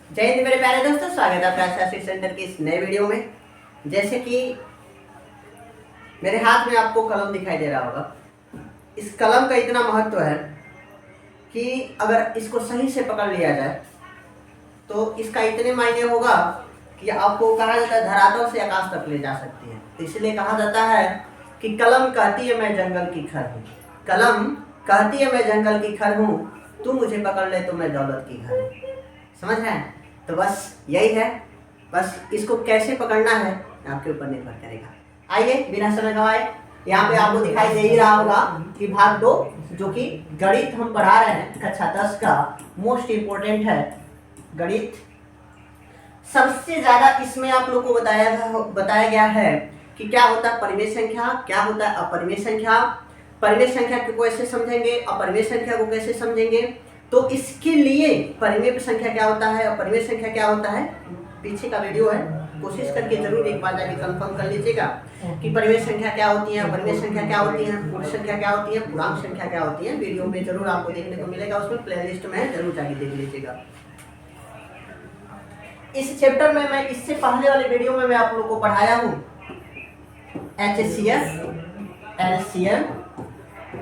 जय हिंद मेरे प्यारे दोस्तों, स्वागत है आपका शास्त्री सेंटर की इस नए वीडियो में। जैसे कि मेरे हाथ में आपको कलम दिखाई दे रहा होगा। इस कलम का इतना महत्व है कि अगर इसको सही से पकड़ लिया जाए तो इसका इतने मायने होगा कि आपको कहा जाता है धरातल से आकाश तक ले जा सकती है। तो इसलिए कहा जाता है कि कलम कहती है मैं जंगल की खर हूँ, कलम कहती है मैं जंगल की खर हूँ, तू मुझे पकड़ ले तो मैं दौलत की घर हूँ। समझ रहे हैं? तो बस यही है, बस इसको कैसे पकड़ना है आपके ऊपर निर्भर करेगा। आइए बिना समय गंवाए, यहाँ पे आपको दिखाई दे ही रहा होगा कि भाग 2 जो कि गणित हम पढ़ा रहे हैं, कक्षा 10 का मोस्ट इम्पोर्टेंट है गणित। सबसे ज्यादा इसमें आप लोग को बताया गया है कि क्या होता है परिमेय संख्या, क्या होता है अपरिमेय संख्या, परिमेय संख्या को कैसे समझेंगे, अपरिमेय संख्या को कैसे समझेंगे। तो इसके लिए परिमेय संख्या क्या होता है और परिमेय संख्या क्या होता है, पीछे का वीडियो है, कोशिश करके जरूर एक बार जाके कंफर्म कर लीजिएगा कि परिमेय संख्या क्या होती है, परिमेय संख्या क्या होती है, पूर्ण संख्या क्या होती है, पूर्णांक संख्या क्या होती है। वीडियो में जरूर आपको देखने को मिलेगा, उसमें प्लेलिस्ट में जरूर जाके देख लीजिएगा। इस चैप्टर में मैं इससे पहले वाले वीडियो में मैं आप लोग को पढ़ाया हूँ HCF, LCM,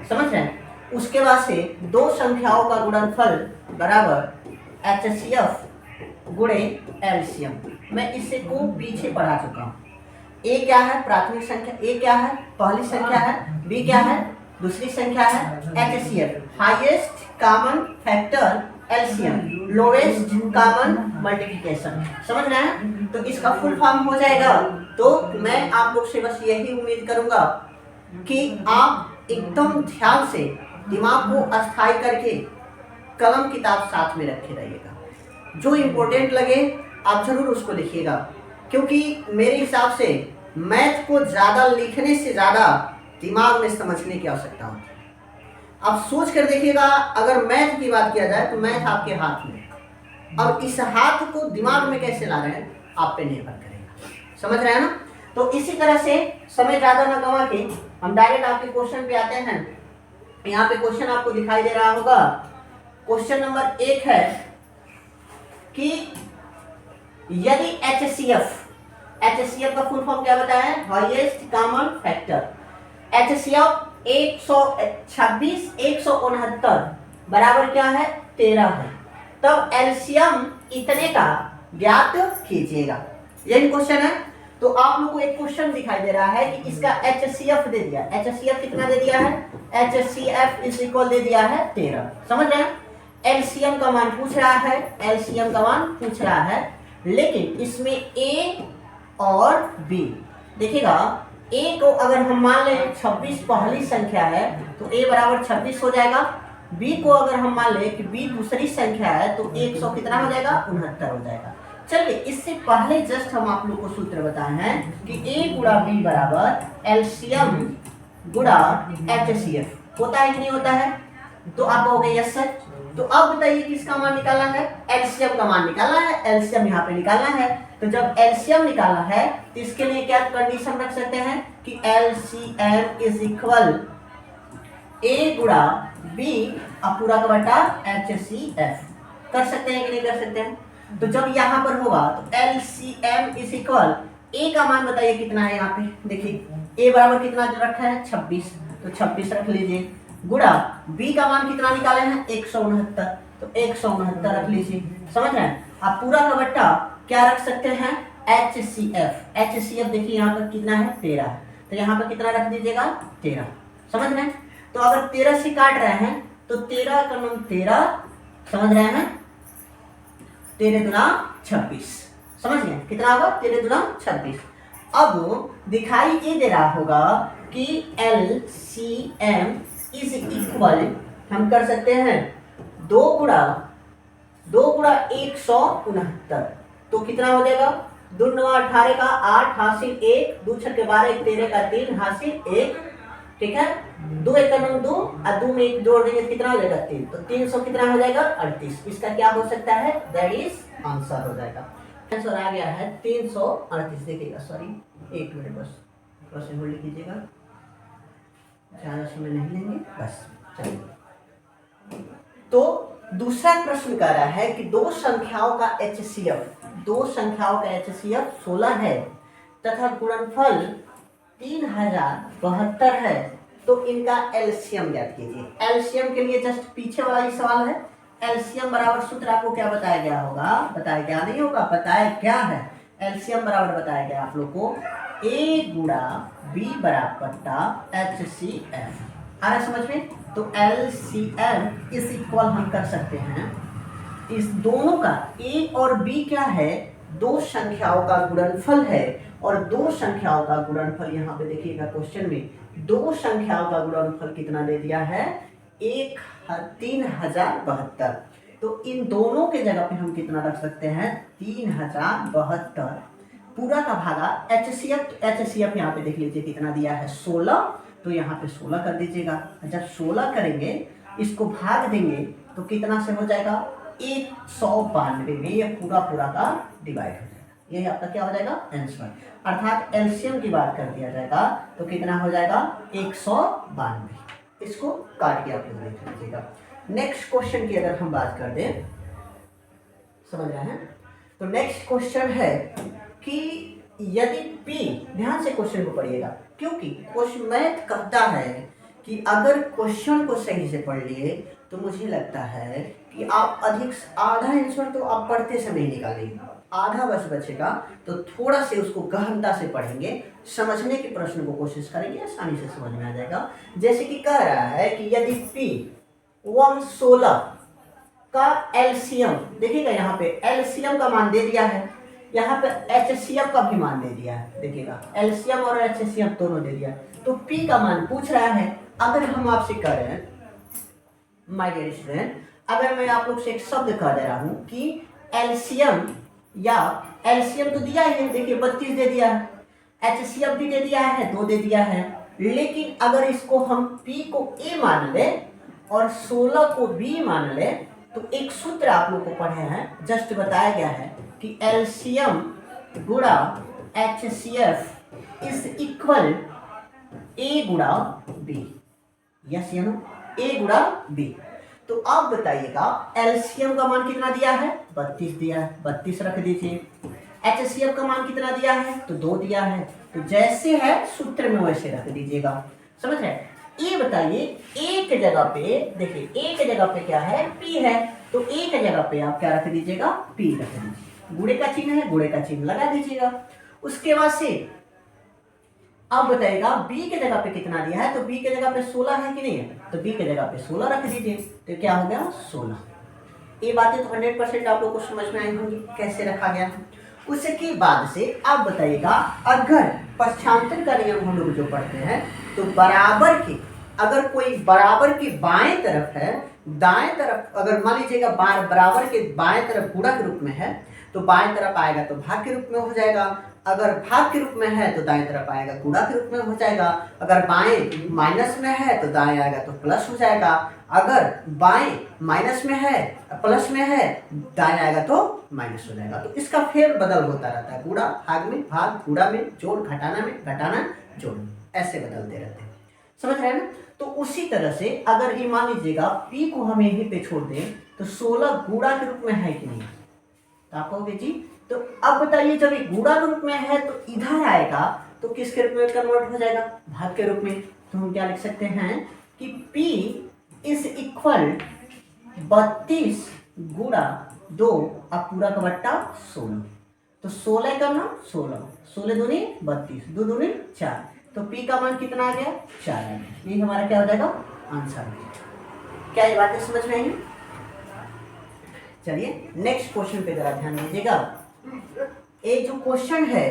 समझ रहे हैं। उसके बाद से दो संख्याओं का गुणनफल बराबर HCF गुणे LCM, मैं इससे को पीछे पढ़ा चुका हूँ। ए क्या है प्राथमिक संख्या, ए क्या है पहली संख्या है, बी क्या है दूसरी संख्या है, HCF highest common factor, LCM lowest common multiplication. समझ रहे हैं? तो इसका फुल फॉर्म हो जाएगा। तो मैं आप लोग से बस यही उम्मीद करूंगा कि आप एकदम ध्यान से दिमाग को अस्थायी करके कलम किताब साथ में रखे रहिएगा। जो इम्पोर्टेंट लगे आप जरूर उसको लिखिएगा, क्योंकि मेरे हिसाब से मैथ को ज़्यादा लिखने से ज़्यादा दिमाग में समझने की आवश्यकता होती है। आप सोच कर देखिएगा, अगर मैथ की बात किया जाए तो मैथ आपके हाथ में, अब इस हाथ को दिमाग में कैसे ला रहे हैं आप पे निर्भर करेगा। समझ रहे हैं ना? तो इसी तरह से समय ज़्यादा न गंवा के हम डायरेक्ट आपके क्वेश्चन पे आते हैं। यहाँ पे क्वेश्चन आपको दिखाई दे रहा होगा। क्वेश्चन नंबर 1 है कि यदि HCF का फुल फॉर्म क्या बताया, हाईएस्ट कॉमन फैक्टर। HCF 126 169 बराबर क्या है 13 है, तब LCM इतने का ज्ञात कीजिएगा। यही क्वेश्चन है। तो आप लोग को एक क्वेश्चन दिखाई दे रहा है कि इसका HCF दे दिया, HCF कितना दे दिया है, HCF इज इक्वल दे दिया है 13। समझ रहे हैं? LCM का मान पूछ रहा है, LCM का मान पूछ रहा है, लेकिन इसमें A और B देखिएगा। A को अगर हम मान लें 26 पहली संख्या है तो A बराबर 26 हो जाएगा। B को अगर हम मान लें कि B दूसरी संख्या है तो 100 कितना हो जाएगा 69 हो जाएगा। चलिए इससे पहले जस्ट हम आप लोग को सूत्र बताए हैं कि A गुणा B बराबर LCM गुणा HCF होता है कि नहीं होता है। तो आप कहोगे यस सर। तो अब बताइए किसका मान निकालना है, LCM का मान निकालना है, LCM यहाँ पे निकालना है। तो जब LCM निकालना है तो इसके लिए क्या कंडीशन रख सकते हैं कि LCM इज इक्वल A गुणा B अब पूरा का बटा HCF। कर सकते हैं कि नहीं कर सकते हैं? तो जब यहाँ पर होगा तो LCM इज इक्वल A का मान बताइए कितना है। यहाँ पे देखिए A बराबर कितना रखा है 26, तो 26 रख लीजिए, गुणा B का मान कितना निकाले हैं 169, तो 169 रख लीजिए। समझ रहे हैं? आप पूरा का बट्टा क्या रख सकते हैं HCF देखिए यहाँ पर कितना है 13 है, तो यहाँ पर कितना रख दीजिएगा 13। समझ रहे हैं? तो अगर 13 से काट रहे हैं तो 13 का नाम 13, समझ रहे हैं, 13 दुना 26। समझ गए कितना होगा 13 दुना 26। अब दिखाई ये दे रहा होगा कि LCM इज इक्वल हम कर सकते हैं 2 गुणा 169, तो कितना हो जाएगा 2 9 18 का 8 हासिल 1, 2 6 12 13 का 3 हासिल 1, ठीक है। 2 1 का 2 और 2 में 1 जोड़ देंगे कितना हो जाएगा 3, तो 300 कितना हो जाएगा 38। इसका क्या हो सकता है, दैट इज आंसर हो जाएगा। आंसर आ गया है 338। देखिएगा सॉरी एक मिनट बस थोड़ा सा होल्ड कीजिएगा, ज़्यादा समय नहीं लेंगे बस। चलिए तो दूसरा प्रश्न कह रहा है कि दो संख्याओं का HCF 16 है तथा गुणनफल 3072 है, तो इनका एलसीएम ज्ञात कीजिए। एलसीएम के लिए जस्ट पीछे वाला ही सवाल है। एलसीएम बराबर सूत्र आपको क्या बताया गया होगा? बताया गया नहीं होगा, बताया क्या है? एलसीएम बराबर बताया गया आप लोग को A गुणा B बराबर बट्टा HCF। आ रहा समझ में? तो LCM इस इक्वल हम कर सकते हैं इस दोनों का। A और B क्या है? दो संख्याओं का गुणनफल है, और दो संख्याओं का गुणनफल यहाँ पे देखिएगा क्वेश्चन में, दो संख्याओं का गुणनफल कितना दे दिया है? 3072। तो इन दोनों के जगह पे हम कितना रख सकते हैं? 3072 पूरा का भागा HCF यहाँ पे देख लीजिए कितना दिया है? 16। तो यहाँ पे 16 कर दीजिएगा। जब 16 करेंगे इसको भाग देंगे तो कितना से हो जाएगा? 192 में ये पूरा का डिवाइड हो जाएगा। यही आपका क्या हो जाएगा? आंसर। अर्थात एलसीएम की बात कर दिया जाएगा तो कितना हो जाएगा? 192। इसको काट के आप लोग देख लीजिएगा। नेक्स्ट क्वेश्चन की अगर हम बात कर दें, समझ रहे हैं? तो नेक्स्ट क्वेश्चन है कि यदि P, ध्यान से क्वेश्चन को पढ़िएगा, क्योंकि क्वेश्चन मैथ कहता है कि अगर क्वेश्चन को सही से पढ़ लिए तो मुझे लगता है कि आप अधिक आधा आंसर तो आप पढ़ते समय निकालेंगे, आधा बस बचेगा। तो थोड़ा से उसको गहनता से पढ़ेंगे, समझने के प्रश्न को कोशिश करेंगे, आसानी से समझ में आ जाएगा। जैसे कि कह रहा है कि यदि P 116 का एलसीएम, देखिएगा यहाँ पे एलसीएम का मान दे दिया है, यहाँ पे HCF का भी मान दे दिया है। देखिएगा एलसीएम और HCF दोनों दे दिया है, तो P का मान पूछ रहा है। अगर हम आपसे करें माय डियर स्टूडेंट, अगर मैं आप लोग से एक शब्द कह दे रहा हूं कि एलसीएम या एलसीएम तो दिया ही है, देखिए 32 दे दिया है, HCF भी दे दिया है, 2 दे दिया है, लेकिन अगर इसको हम P को A मान ले और 16 को B मान ले, तो एक सूत्र आप लोग को पढ़े हैं, जस्ट बताया गया है कि एलसीएम गुणा HCF इज इक्वल A गुणा B। यस या नो? A गुणा B। तो आप बताइएगा एलसीएम का मान कितना दिया है? 32 दिया है, 32 रख दीजिए। HCF का मान कितना दिया है? तो 2 दिया है, तो जैसे है सूत्र में वैसे रख दीजिएगा। समझ रहे? ये बताइए A के जगह पे, देखिए A के जगह पे क्या है? P है, तो A के जगह पे आप क्या रख दीजिएगा? P रख दीजिए। गुणे का चिन्ह है, गुणे का चिन्ह लगा दीजिएगा। उसके बाद से अब बताइएगा B के जगह पे कितना दिया है? तो B के जगह पे 16 है कि नहीं है? तो B के जगह पे 16 रख दीजिए, तो क्या हो गया? 16। ये बातें तो 100% आप लोग को समझ में आई होंगी कैसे रखा गया। उसके बाद से अब बताइएगा, अगर पक्षांतर का नियम हम लोग जो पढ़ते हैं, तो बराबर के, अगर कोई बराबर के बाएं तरफ है, दाएं तरफ अगर मान लीजिएगा बराबर के बाएं तरफ गुणा के रूप में है, तो बाएं तरफ आएगा तो भाग के रूप में हो जाएगा। अगर भाग के रूप में है तो दाएं तरफ आएगा गुणा के रूप में हो जाएगा। अगर बाएं माइनस में है तो दाएं आएगा तो प्लस हो जाएगा। अगर बाएं माइनस में है, प्लस में है, दाएं आएगा तो माइनस हो जाएगा। तो इसका फेर बदल होता रहता है, गुणा भाग में, भाग गुणा में, जोड़ घटाना में, घटाना जोड़ में, ऐसे बदलते रहते हैं। समझ रहे हैं ना? तो उसी तरह से अगर ये मान लीजिएगा P को हम यहीं पे छोड़ दें तो 16 गुणा के रूप में है कि नहीं? तो आप कहोगे जी, तो अब बताइए जब ये गुणा के रूप में है तो इधर आएगा तो किसके रूप में कन्वर्ट हो जाएगा? भाग के रूप में। तो हम क्या लिख सकते हैं कि P इज इक्वल 32 गुणा 2 अब पूरा का बट्टा 16। तो 16 का नाम 16 दूनी 32, 2 दूनी 4, तो P का मान कितना आ गया? 4 आ गया। ये हमारा क्या हो जाएगा? आंसर। क्या ये बातें समझ में आई? चलिए नेक्स्ट क्वेश्चन पे जरा ध्यान दीजिएगा। ये जो क्वेश्चन है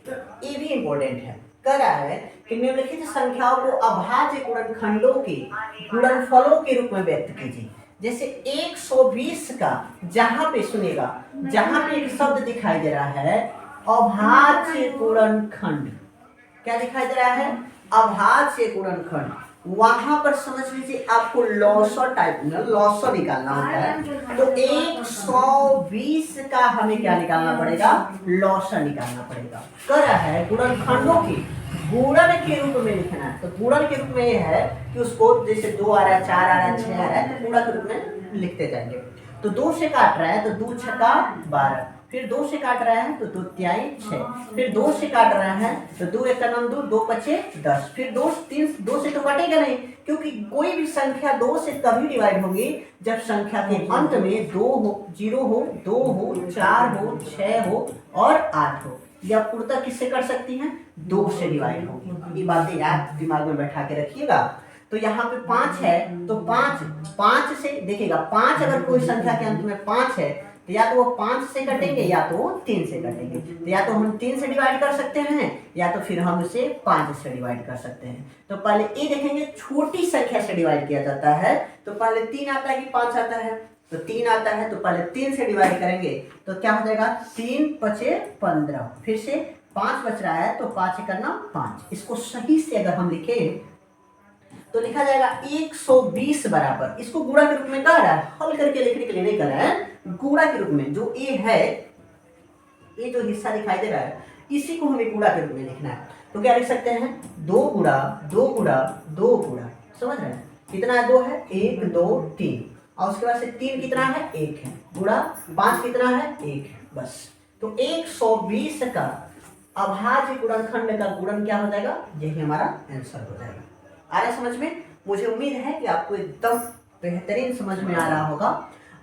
ये भी इंपॉर्टेंट है। कह रहा है कि निम्नलिखित संख्याओं को अभाज्य गुणनखंडों के गुणनफलों के रूप में व्यक्त कीजिए। जैसे 120 का जहां पे सुनेगा, जहां पे एक शब्द दिखाई दे रहा है अभाज्य गुणनखंड, क्या दिखाई दे रहा है? अभाज्य गुणनखंड, वहां पर समझ लीजिए आपको लॉसर टाइप में लॉसर निकालना होता है। तो 120 का हमें क्या निकालना पड़ेगा? लॉसर निकालना पड़ेगा। कह रहा है गुणनखंडों के गुणन के रूप में लिखना है। तो गुणन के रूप में ये है कि उसको जैसे 2 आ रहा है, 4 आ रहा है, 6 आ रहा है, तो गुणा के रूप में लिखते जाएंगे। तो 2 से काट रहा है तो 2 छक्का 12, फिर 2 से काट रहा है तो 2 तिहाई 6, फिर 2 से काट रहा है तो 2 एक का नाम 2, 2 पचे 10, फिर 2 से तो कटेगा नहीं, क्योंकि कोई भी संख्या 2 से तभी डिवाइड होगी जब संख्या के अंत में 2 हो, 0 हो, 2 हो, 4 हो, 6 हो और 8 हो। यह पूर्णतः किससे कर सकती हैं? 2 से डिवाइड होगी। ये बातें याद दिमाग में बैठा के रखिएगा। तो यहाँ पे 5 है तो 5 से देखिएगा, 5 अगर कोई संख्या के अंत में 5 है तो या तो वो 5 से कटेंगे या तो 3 से कटेंगे। तो या तो हम 3 से डिवाइड कर सकते हैं या तो फिर हम इसे 5 से डिवाइड कर सकते हैं। तो पहले ये देखेंगे छोटी संख्या से डिवाइड किया जाता है, तो पहले 3 आता है कि 5 आता है? तो 3 आता है, तो पहले 3 से डिवाइड करेंगे तो क्या हो जाएगा? 3 पचे 15, फिर से 5 बच रहा है तो 5 करना 5। इसको सही से अगर हम लिखे तो लिखा जाएगा 120 बराबर, इसको गुणा के रूप में कह रहा है, हल करके लिखने के लिए नहीं कर रहा है, गुणा के रूप में। जो ए है, ये जो हिस्सा दिखाई दे रहा है, इसी को हमें गुणा के रूप में लिखना है। तो क्या लिख सकते हैं? 2 गुणा 2 गुणा 2 गुणा, समझ रहे हैं? कितना 2 है? 1 2 3, और उसके बाद से 3 कितना है? 1 है, गुणा 5 कितना है? 1 है, बस। तो 120 का अभाज्य गुणनखंड का गुणन क्या हो जाएगा? यही हमारा आंसर हो जाएगा। आ रहा समझ में? मुझे उम्मीद है कि आपको एकदम बेहतरीन समझ में आ रहा होगा।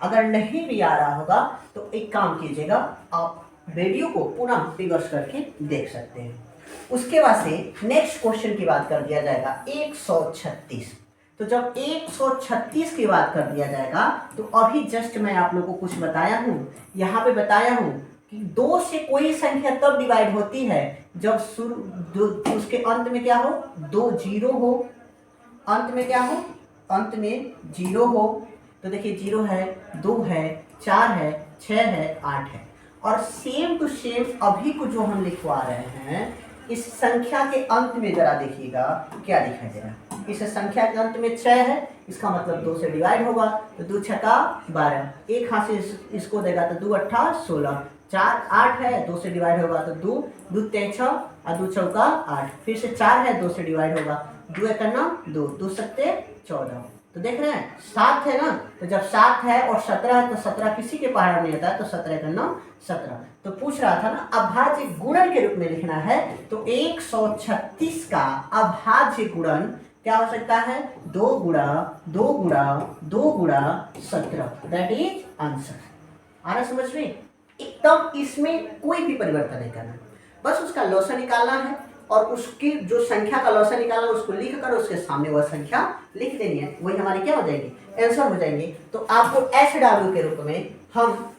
अगर नहीं भी आ रहा होगा तो एक काम कीजिएगा, आप वीडियो को पुनः रिवर्स करके देख सकते हैं। उसके बाद से नेक्स्ट क्वेश्चन की बात कर दिया जाएगा 136। तो जब 136 की बात कर दिया जाएगा तो अभी जस्ट मैं आप लोगों को कुछ बताया हूँ, यहाँ पे बताया हूँ कि 2 से कोई संख्या तब डिवाइड होती है जब उसके अंत में क्या हो? 2 जीरो हो, अंत में क्या हो? अंत में 0 हो। तो देखिए 0 है, 2 है, 4 है, 6 है, 8 है। और सेम टू सेम अभी को जो हम लिखवा रहे हैं, इस संख्या के अंत में जरा देखिएगा क्या दिखाई दे रहा है। इस संख्या के अंत में 6 है, इसका मतलब 2 से डिवाइड होगा, तो 2 छक्का 12, एक हाथ से इसको देगा तो 2 अट्ठा 16, 4 8 है, 2 से डिवाइड होगा तो 2 2 3 6 और 2 चौका 8, फिर से 4 है, 2 से डिवाइड होगा, 2 एक करना 2, 2 सत्ते 14। तो देख रहे हैं 7 है ना, तो जब 7 है और 17 है तो 17 किसी के पहाड़ नहीं आता है, तो 17 करना 17। तो पूछ रहा था ना अभाज्य गुणन के रूप में लिखना है, तो 136 का अभाज्य गुणन क्या हो सकता है? 2 गुणा 2 गुणा 2 गुणा 17, दैट इज आंसर। आ रहा समझ में? एकदम इसमें कोई भी परिवर्तन नहीं करना, बस उसका लॉसा निकालना है और उसकी जो संख्या का लॉसा निकालना उसको लिख कर उसके सामने वह संख्या लिख देनी है, वही हमारी क्या हो जाएगी? आंसर हो जाएंगे। तो आपको SW के रूप में हम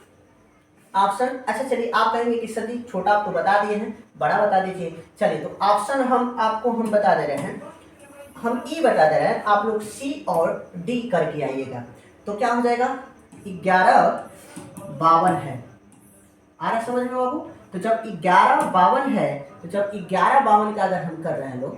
ऑप्शन, अच्छा चलिए आप कहेंगे कि सर जी छोटा आपको बता दिए हैं, बड़ा बता दीजिए। चलिए तो ऑप्शन हम आपको बता दे रहे हैं, हम ई बता दे रहे हैं, आप लोग C और D करके आइएगा। तो क्या हो जाएगा? 1152 है। आ रहा समझ में बाबू? तो जब 1152 है, तो जब 1152 का अगर हम कर रहे हैं लोग,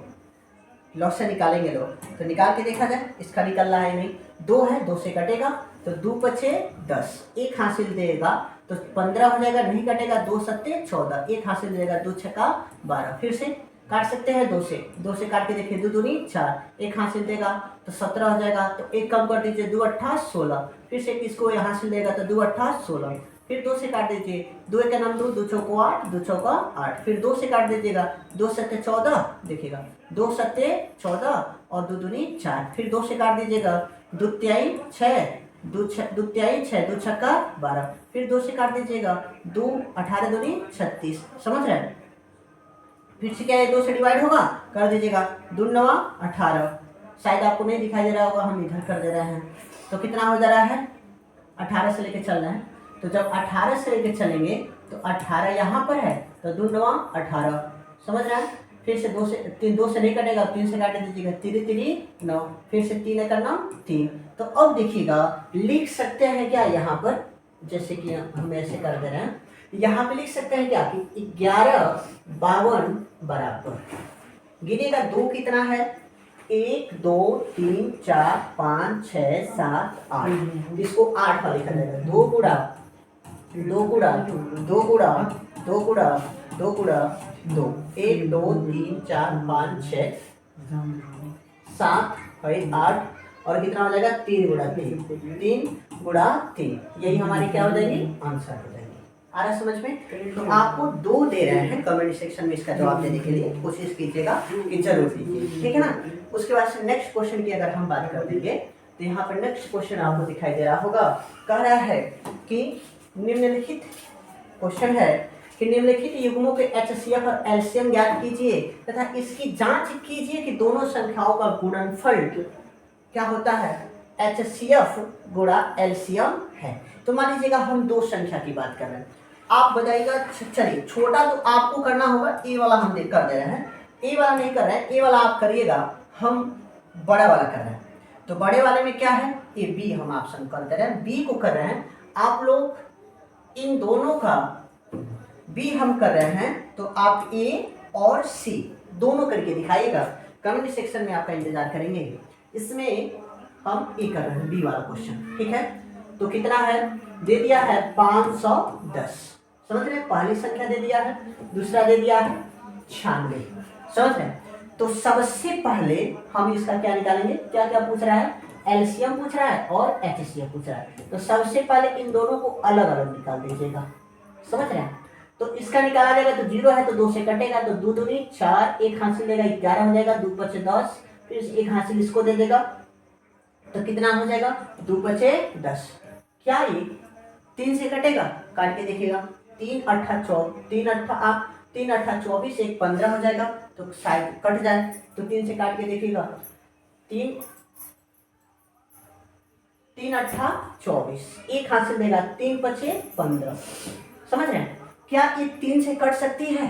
लॉग से निकालेंगे लोग, तो निकाल के देखा जाए, इसका निकल रहा है नहीं, 2 है, 2 से कटेगा तो 2 पचे 10, एक हासिल देगा तो 15 हो जाएगा, नहीं कटेगा 2 सत्ते 14, एक हासिल देगा 2 छक्का 12, फिर से काट सकते हैं 2 से काट के देखिए 2 दूनी 4, एक हासिल देगा तो 17 हो जाएगा, तो एक कम कर दीजिए 2 अट्ठा 16, फिर से इसको हासिल देगा तो 2 अट्ठा 16, फिर 2 से काट दीजिए, 2 एक का नाम 2, 2 चौको 8, 2 चौका 8, फिर 2 से काट दीजिएगा, 2 सत्ते 14, देखिएगा 2 सत्ते 14 और 2 दूनी 4, फिर 2 से काट दीजिएगा, 2 तिहाई 6, 2 तिहाई 6, 2 छक्का 12, फिर 2 से काट दीजिएगा, 2 18 दूनी 36, समझ रहे हैं? फिर से क्या है? 2 से डिवाइड होगा, कर दीजिएगा 2 9 18, शायद आपको नहीं दिखाई दे रहा होगा, हम इधर कर दे रहे हैं। तो कितना हो जा रहा है? 18 से लेके चल रहे हैं, तो जब 18 से लेके चलेंगे तो 18 यहाँ पर है, तो 2 9 18, समझ रहे हैं? फिर से 2 से नहीं कटेगा, 3 से काट दीजिएगा, 3 3 9, फिर से 3 करना 3। तो अब देखिएगा लिख सकते हैं क्या यहाँ पर, जैसे कि हम ऐसे कर दे रहे हैं, यहाँ पे लिख सकते हैं क्या कि 1152 बराबर, गिनेगा 2 कितना है? 1 2 3 4 5 6 7 8, इसको 8 पर लिखा जाएगा, 2 गुणा दो गुड़ा दो गुड़ा दो गुड़ा दो गुड़ा दो, 1 2 3 4 5 6 7 है 8, और कितना हो जाएगा 3 गुड़ा 3, 3 गुड़ा 3, यही हमारी क्या हो जाएगी आंसर हो जाएगी। आ रहा समझ में? तो आपको 2 दे रहे हैं, कमेंट सेक्शन में इसका जवाब देने के लिए कोशिश कीजिएगा कि जरूर दीजिए, ठीक है ना। उसके बाद से नेक्स्ट क्वेश्चन की अगर हम बात कर देंगे तो यहाँ पर नेक्स्ट क्वेश्चन आपको दिखाई दे रहा होगा, कह रहा है कि निम्नलिखित क्वेश्चन है कि निम्नलिखित युग्मों के HCF और LCM ज्ञात कीजिए तथा इसकी जांच कीजिए कि दोनों संख्याओं का गुणनफल क्या होता है, HCF गुणा LCM है। तो मान लीजिएगा हम 2 संख्या की बात कर रहे हैं, आप बताइएगा, चलिए छोटा तो आपको करना होगा, ए वाला हम कर दे रहे हैं, ए वाला नहीं कर रहे हैं, ए वाला आप करिएगा, हम बड़ा वाला कर रहे हैं। तो बड़े वाले में क्या है, ये बी हम ऑप्शन कर दे रहे हैं, बी को कर रहे हैं आप लोग, इन दोनों का बी हम कर रहे हैं, तो आप ए और सी दोनों करके दिखाइएगा, कमेंट सेक्शन में आपका इंतजार करेंगे। इसमें हम ए कर रहे हैं बी वाला क्वेश्चन, ठीक है। तो कितना है, दे दिया है 510, समझ रहे हैं, पहली संख्या दे दिया है, दूसरा दे दिया है 96, समझ रहे हैं। तो सबसे पहले हम इसका क्या निकालेंगे, क्या क्या पूछ रहा है, एलसीएम पूछ रहा है और एचसीएफ पूछ रहा है। तो सबसे पहले इन दोनों को अलग अलग निकाल दीजिएगा, समझ रहे हैं। तो इसका निकाला जाएगा तो 0 है तो 2 से कटेगा, तो 2 दूनी 4, एक हासिल देगा 11 हो जाएगा, 2 पचे 10, फिर एक हासिल इसको दे देगा, तो कितना हो जाएगा 2 पचे 10। क्या ये 3 से कटेगा, काट के देखिएगा, 3 अट्ठा 24, एक 15 हो जाएगा, तो शायद कट जाए, तो 3 से काट के देखिएगा, 3 अट्ठा 24, एक हासिल देगा, 3 पचे 15, समझ रहे हैं। क्या ये 3 से कट सकती है,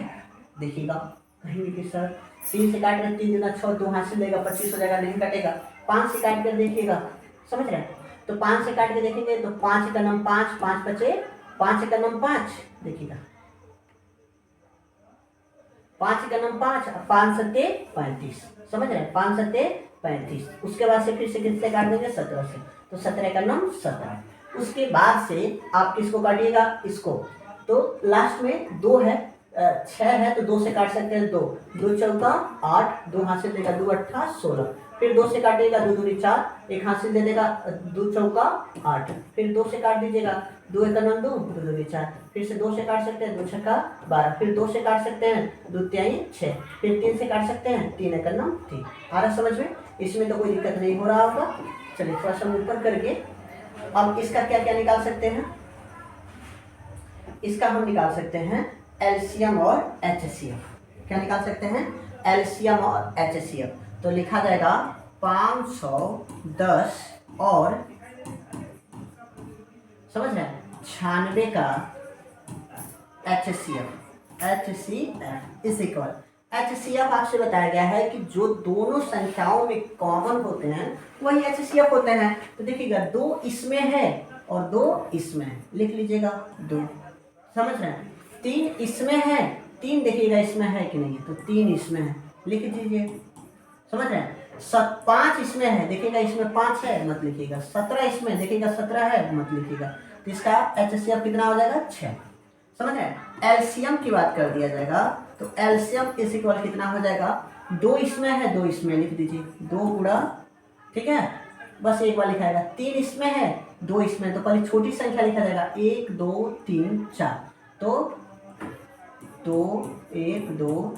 देखिएगा कहेंगे कि सर 3 से काट कर 3 दूना 6, 2 हासिल देगा 25 हो जाएगा, नहीं कटेगा। 5 से काट कर देखिएगा, समझ रहे हैं। तो 5 से काट के देखेंगे तो 5 का नम 5, 5 बचे 5 का नम 5, देखिएगा 5 का नम 5, 5 सत्ते 35, समझ रहे हैं, 5 सत्ते 35। उसके बाद से फिर से किससे काट देंगे, 17 से, तो 17 का नम 17। उसके बाद से आप किसको काटिएगा, इसको, तो लास्ट में 2 है, 6 है तो 2 से काट सकते हैं, 2 2 चौका 8, 2 हासिल देगा, 2 अट्ठा 16, फिर 2 से काटिएगा, 2 दूनी 4, एक हासिल दे देगा, 2 चौका 8, फिर 2 से काट दीजिएगा, 2 एक 9, 2 दूनी 4, फिर से 2 से काट सकते हैं, 2 छक्का 12, फिर 2 से काट सकते हैं, 2 तिहाई 6, फिर 3 से काट सकते हैं, 3 एक 9 3। आ रहा समझ में, इसमें तो कोई दिक्कत नहीं हो रहा होगा। चलिए थोड़ा सा ऊपर करके अब इसका क्या क्या निकाल सकते हैं, इसका हम निकाल सकते हैं एलसीएम और एचसीएफ। क्या निकाल सकते हैं, एलसीएम और एचसीएफ। तो लिखा जाएगा 510 और समझ रहे हैं 96 का एचसीएफ इज इक्वल, एचसीएफ आपसे बताया गया है कि जो दोनों संख्याओं में कॉमन होते हैं वही एचसीएफ होते हैं। तो देखिएगा 2 इसमें है और 2 इसमें है, लिख लीजिएगा 2, समझ रहे हैं। 3 इसमें है, 3 देखिएगा इसमें है कि नहीं, तो 3 इसमें है, लिख दीजिए, समझ रहे हैं। 5 इसमें है, देखिएगा इसमें 5 है, मत लिखिएगा। 17 इसमें देखिएगा 17 है, मत लिखिएगा। तो इसका एचसीएफ कितना हो जाएगा, 6, समझ रहे हैं। एलसीएम की बात कर दिया जाएगा तो एलसीएम इज इक्वल कितना हो जाएगा, 2 इसमें है 2 इसमें, लिख दीजिए 2 गुणा, ठीक है, बस एक बार लिखाएगा। 3 इसमें है 2 इसमें, तो पहले छोटी संख्या लिखा जाएगा 1 2 3 4, तो 2 1 2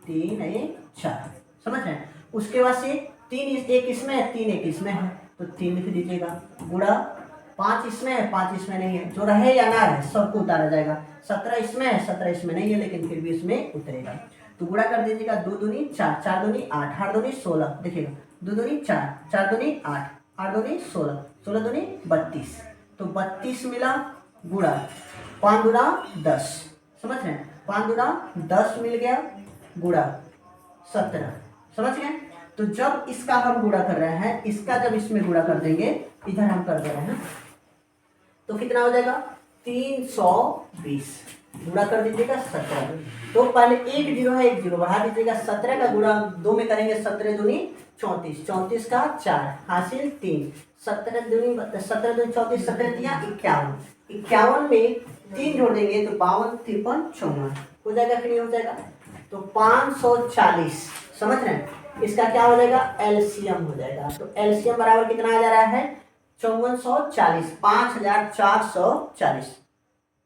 3 1 4, समझ रहे हैं। उसके बाद से 3 एक इसमें है 3 एक इसमें है, तो 3 लिख दीजिएगा, गुणा 5 इसमें है 5 इसमें नहीं है, जो रहे या ना रहे सबको उतारा जाएगा। 17 इसमें है 17 इसमें नहीं है, लेकिन फिर भी इसमें उतरेगा, तो गुणा कर दीजिएगा। 2 दूनी 4, 4 दूनी 8, 8 दूनी 16, देखिएगा 2 दूनी 4, 4 दूनी 8, 8 दूनी 16, 16 दूनी 32, तो 32 मिला, गुणा 5 दूना 10, समझ रहे हैं, 5 दूना 10 मिल गया, गुणा 17, समझ गए। तो जब इसका हम गुणा कर रहे हैं, इसका जब इसमें गुणा कर देंगे, इधर हम कर दे रहे हैं, तो कितना हो जाएगा 320, गुणा कर दीजिएगा 17। तो पहले एक 0 है, एक 0 बढ़ा दीजिएगा, 17 का गुणा 2 में करेंगे, 17 दूनी 34, 34 का 4 हासिल 3, 17 दूनी 34, 17 दिया 51, 51 में 3 जोड़ देंगे तो 52, 53, 54 हो जाएगा कि नहीं हो जाएगा। तो 540 समझ रहे हैं, इसका क्या हो जाएगा एलसीएम हो जाएगा। तो एलसीएम बराबर कितना आ जा रहा है 5440, 5440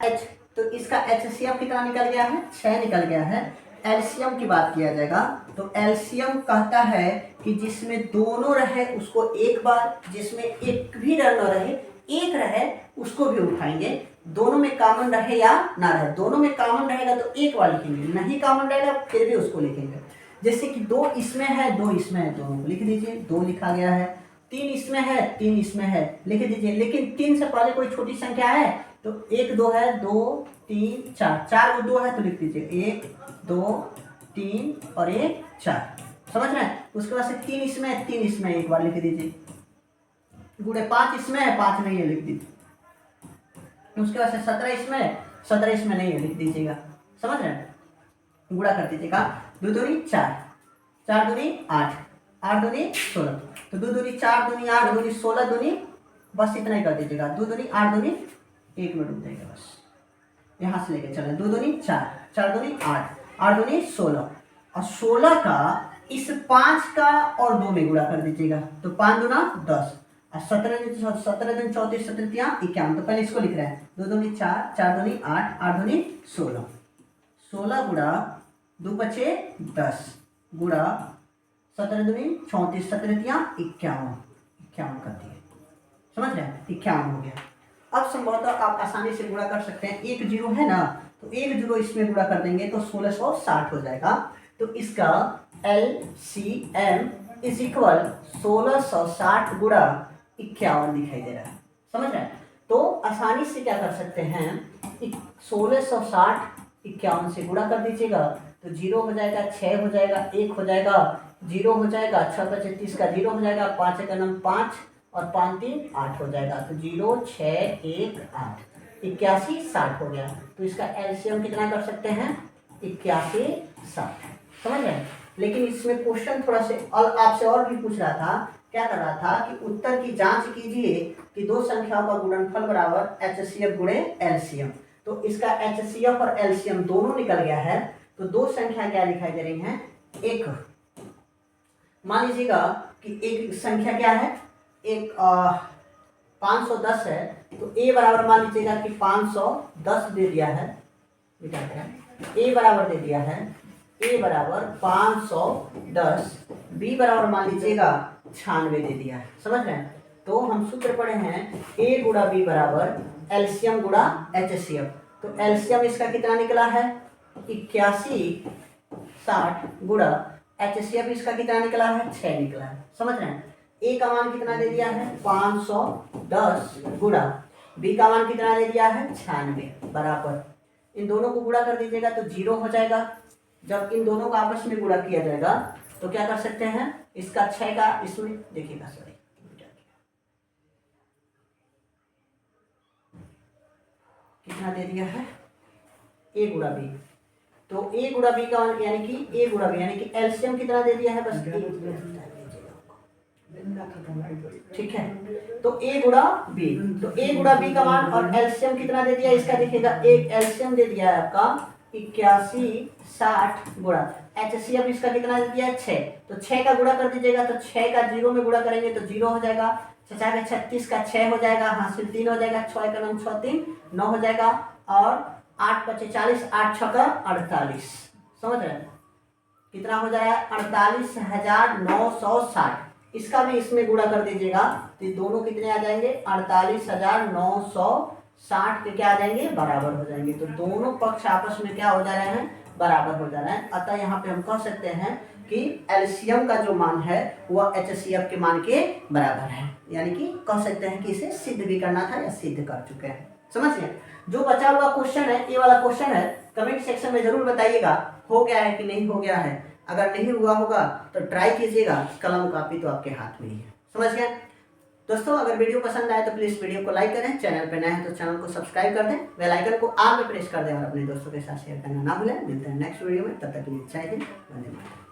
एच। तो इसका एचसीएफ कितना निकल गया है 6 निकल गया है। एलसीएम की बात किया जाएगा तो एलसीएम कहता है कि जिसमें दोनों रहे उसको एक बार, जिसमें एक भी न रहे एक रहे उसको भी उठाएंगे, दोनों में कॉमन रहे या ना रहे। दोनों में कॉमन रहेगा तो एक बार लिखेंगे, नहीं कॉमन रहेगा फिर भी उसको लिखेंगे। जैसे कि 2 इसमें है 2 इसमें है, दोनों को लिख दीजिए, 2 लिखा गया है। 3 इसमें है 3 इसमें है, लिख दीजिए। लेकिन 3 से पहले कोई छोटी संख्या है तो 1 2 है, 2 3 4, 4 को 2 है तो लिख दीजिए 1 2 3 और 1 4, समझ रहे हैं। उसके बाद से 3 इसमें है 3 इसमें, एक बार लिख दीजिए। गुणे 5 इसमें है 5 नहीं है, लिख दीजिए। उसके बाद से 17 इसमें है 17 इसमें नहीं है, लिख दीजिएगा, समझ रहे हैं। गुणा कर दीजिएगा, 2 दूनी 4, 4 दूनी 8, 8 दूनी 16, तो 2 दूनी 4 दूनी 8 दूनी 16 दूनी, बस इतना ही कर दीजिएगा। 2 दूनी 8 दूनी, 1 मिनट रुक जाएगा बस, यहाँ से लेके चलें। 2 दूनी 4, 4 दूनी 8, 8 दूनी 16, और 16 का इस 5 का और 2 में गुणा कर दीजिएगा तो 5 दूना 10, और 17 दिन 34, 17 51, तो पहले इसको लिख रहे हैं। 2 दूनी 4, 4 दूनी 8, 8 दूनी 16, 16 गुणा 2 बचे 10 गुणा 17 दूनी 34, 17 51, 51 कर दिए, समझ रहे हैं, 51 हो गया। अब संभवतः आप आसानी से गुणा कर सकते हैं, एक जीरो है ना तो एक जीरो इसमें गुणा कर देंगे तो 1660 हो जाएगा। तो इसका LCM इज इक्वल 1660 गुणा 51 दिखाई दे रहा है, समझ रहे हैं। तो आसानी से क्या कर सकते हैं, 1660 51 से गुणा कर दीजिएगा तो 0 हो जाएगा, 6 हो जाएगा, 1 हो जाएगा, 0 हो जाएगा, 6 × 30 का 0 हो जाएगा, 5 × 9 5 और 5 3 8 हो जाएगा। तो 0 6 1 8, 81 60 हो गया। तो इसका एलसीएम कितना कर सकते हैं 81 60, समझ रहे हैं। लेकिन इसमें क्वेश्चन थोड़ा से आपसे और भी पूछ रहा था, क्या कर रहा था कि उत्तर की जांच कीजिए कि दो संख्याओं का गुणनफल बराबर एचसीएफ गुणे एलसीएम। तो इसका एचसीएफ और एलसीएम दोनों निकल गया है। तो दो संख्या क्या दिखाई दे रही हैं, एक मान लीजिएगा कि एक संख्या क्या है, एक 510 है, तो ए बराबर मान लीजिएगा कि 510 दे दिया है, ए बराबर दे दिया है, ए बराबर 510, बी बराबर मान लीजिएगा 96 दे दिया है, समझ रहे हैं। तो हम सूत्र पढ़े हैं ए गुणा बी बराबर एलसीएम गुणा एचसीएफ। तो एलसीएम इसका कितना निकला है 81 60 गुणा एचसीएफ इसका कितना निकला है 6 निकला है, समझ रहे हैं। ए का मान कितना दे दिया है 510 गुणा बी का मान कितना दे दिया है 96 बराबर, इन दोनों को गुणा कर दीजिएगा तो 0 हो जाएगा। जब इन दोनों को आपस में गुणा किया जाएगा तो क्या कर सकते हैं, इसका 6 का इसमें देखिएगा, सॉरी कितना दे दिया है ए गुणा बी। तो ए गुणा बी का मान यानी कि ए गुणा बी यानी कि एलसीएम कितना दे दिया है बस ठीक है। तो ए गुणा बी, तो ए गुणा बी का मान और एलसीएम कितना दे दिया इसका देखिएगा, एक एलसीएम दे दिया है आपका 81 60 गुणा एचसीएफ इसका कितना दे दिया है 6, तो 6 का गुणा कर दीजिएगा तो 6 का 0 में गुणा करेंगे तो 0 हो जाएगा, 36 का 6 हो जाएगा, हासिल 3 हो जाएगा, 6 का 9 6 3 9 हो जाएगा, और 8 × 40 8 6 का 48, समझ रहे हैं कितना हो जाएगा 48,960। इसका भी इसमें गुणा कर दीजिएगा तो दोनों कितने आ जाएंगे 48,960 के क्या आ जाएंगे बराबर हो जाएंगे। तो दोनों पक्ष आपस में क्या हो जा रहे हैं बराबर हो जा रहे हैं। अतः यहाँ पे हम कह सकते हैं कि एलसीएम का जो मान है वह एचसीएफ के मान के बराबर है, यानी कि कह सकते हैं कि इसे सिद्ध भी करना था या सिद्ध कर चुके हैं, समझिए। जो बचा हुआ क्वेश्चन है ये वाला क्वेश्चन है, कमेंट सेक्शन में जरूर बताइएगा हो गया है कि नहीं हो गया है। अगर नहीं हुआ होगा तो ट्राई कीजिएगा, कलम कापी तो आपके हाथ में ही है, समझ गए दोस्तों। अगर वीडियो पसंद आए तो प्लीज वीडियो को लाइक करें, चैनल पे नए हैं तो चैनल को सब्सक्राइब कर दें, बेल आइकन को ऑल में प्रेस कर दें और अपने दोस्तों के साथ शेयर करना ना भूलें। मिलते हैं नेक्स्ट वीडियो में, तब तक के लिए जय हिंद, वंदे मातरम।